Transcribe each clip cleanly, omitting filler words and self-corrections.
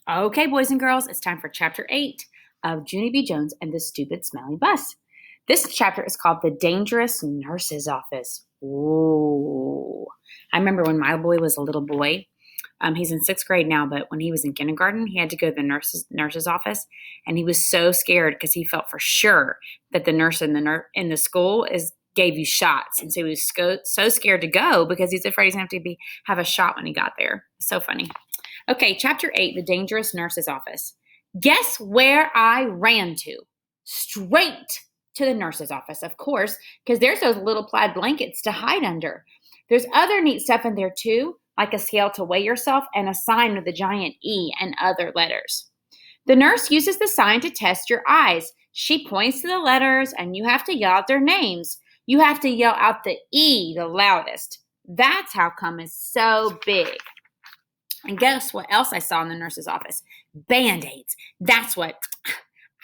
Okay, boys and girls, it's time for Chapter 8 of Junie B. Jones and the Stupid Smelly Bus. This chapter is called The Dangerous Nurse's Office. Ooh. I remember when my boy was a little boy. He's in 6th grade now, but when he was in kindergarten, he had to go to the nurse's office, and he was so scared because he felt for sure that the nurse in the school gave you shots, and so he was so scared to go because he's afraid he's going to have to have a shot when he got there. So funny. Okay, Chapter 8, The Dangerous Nurse's Office. Guess where I ran to? Straight to the nurse's office, of course, because there's those little plaid blankets to hide under. There's other neat stuff in there, too, like a scale to weigh yourself and a sign with a giant E and other letters. The nurse uses the sign to test your eyes. She points to the letters, and you have to yell out their names. You have to yell out the E the loudest. That's how come it's so big. And guess what else I saw in the nurse's office? Band-Aids. That's what.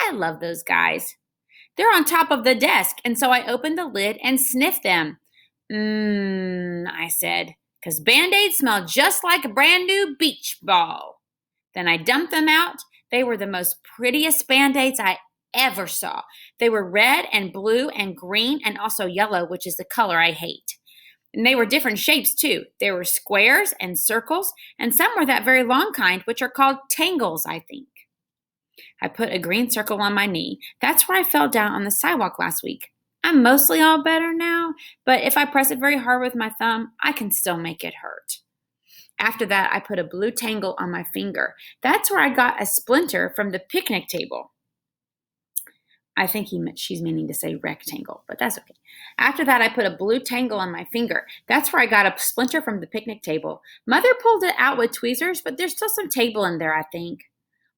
I love those guys. They're on top of the desk, and so I opened the lid and sniffed them. I said, because Band-Aids smell just like a brand new beach ball. Then I dumped them out. They were the most prettiest Band-Aids I ever saw. They were red and blue and green and also yellow, which is the color I hate. And they were different shapes, too. There were squares and circles, and some were that very long kind, which are called tangles, I think. I put a green circle on my knee. That's where I fell down on the sidewalk last week. I'm mostly all better now, but if I press it very hard with my thumb, I can still make it hurt. After that, I put a blue tangle on my finger. That's where I got a splinter from the picnic table. I think she's meaning to say rectangle, but that's okay. After that, I put a blue tangle on my finger. That's where I got a splinter from the picnic table. Mother pulled it out with tweezers, but there's still some table in there, I think.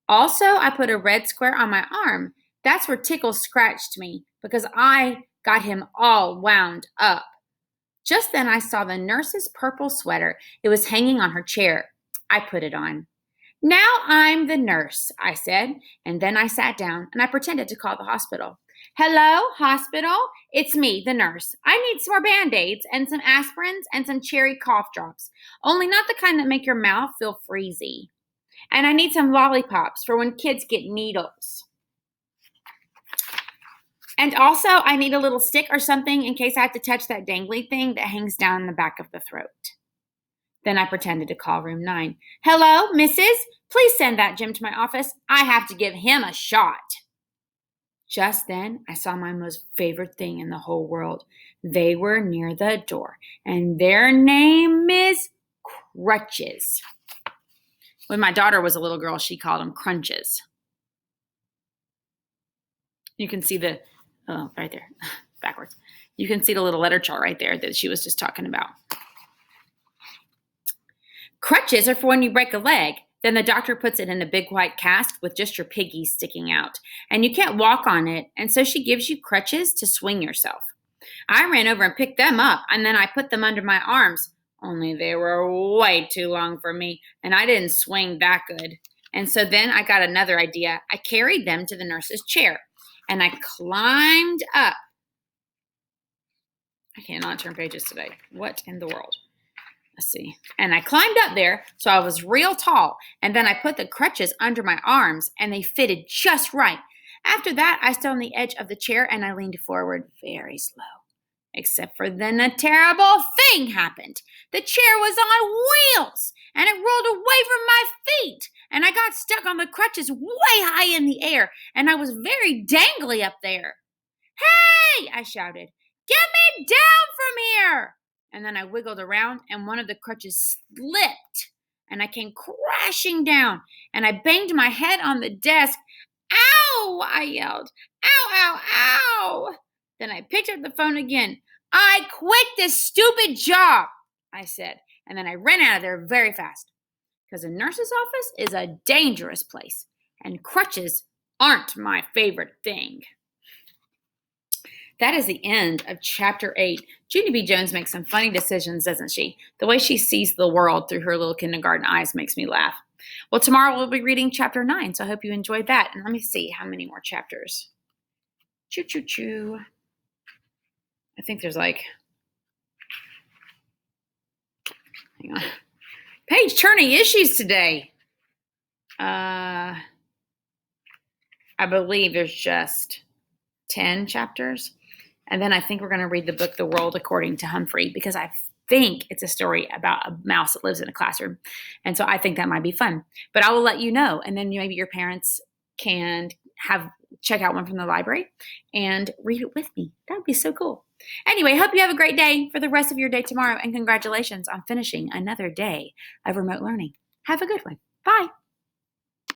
Also, I put a red square on my arm. That's where Tickle scratched me because I got him all wound up. Just then, I saw the nurse's purple sweater. It was hanging on her chair. I put it on. Now I'm the nurse, I said, and then I sat down and I pretended to call the hospital. Hello, hospital? It's me, the nurse. I need some more Band-Aids and some aspirins and some cherry cough drops, only not the kind that make your mouth feel freezy. And I need some lollipops for when kids get needles. And also, I need a little stick or something in case I have to touch that dangly thing that hangs down the back of the throat. Then I pretended to call room 9. Hello, Mrs.? Please send that Jim to my office. I have to give him a shot. Just then, I saw my most favorite thing in the whole world. They were near the door, and their name is Crutches. When my daughter was a little girl, she called them Crunches. You can see right there, backwards. You can see the little letter chart right there that she was just talking about. Crutches are for when you break a leg. Then the doctor puts it in a big white cast with just your piggies sticking out. And you can't walk on it, and so she gives you crutches to swing yourself. I ran over and picked them up, and then I put them under my arms. Only they were way too long for me, and I didn't swing that good. And so then I got another idea. I carried them to the nurse's chair, and I climbed up. I cannot turn pages today. What in the world? Let's see. And I climbed up there, so I was real tall. And then I put the crutches under my arms, and they fitted just right. After that, I stood on the edge of the chair, and I leaned forward very slow. Except for then a terrible thing happened. The chair was on wheels, and it rolled away from my feet. And I got stuck on the crutches way high in the air, and I was very dangly up there. Hey, I shouted, get me down from here. And then I wiggled around, and one of the crutches slipped, and I came crashing down, and I banged my head on the desk. Ow, I yelled. Ow, ow, ow. Then I picked up the phone again. I quit this stupid job, I said, and then I ran out of there very fast, because a nurse's office is a dangerous place, and crutches aren't my favorite thing. That is the end of Chapter 8. Junie B. Jones makes some funny decisions, doesn't she? The way she sees the world through her little kindergarten eyes makes me laugh. Well, tomorrow we'll be reading Chapter 9, so I hope you enjoyed that. And let me see how many more chapters. Choo, choo, choo. I think there's hang on. Page turning issues today. I believe there's just 10 chapters. And then I think we're going to read the book, The World According to Humphrey, because I think it's a story about a mouse that lives in a classroom. And so I think that might be fun. But I will let you know. And then maybe your parents can check out one from the library and read it with me. That would be so cool. Anyway, hope you have a great day for the rest of your day tomorrow. And congratulations on finishing another day of remote learning. Have a good one. Bye.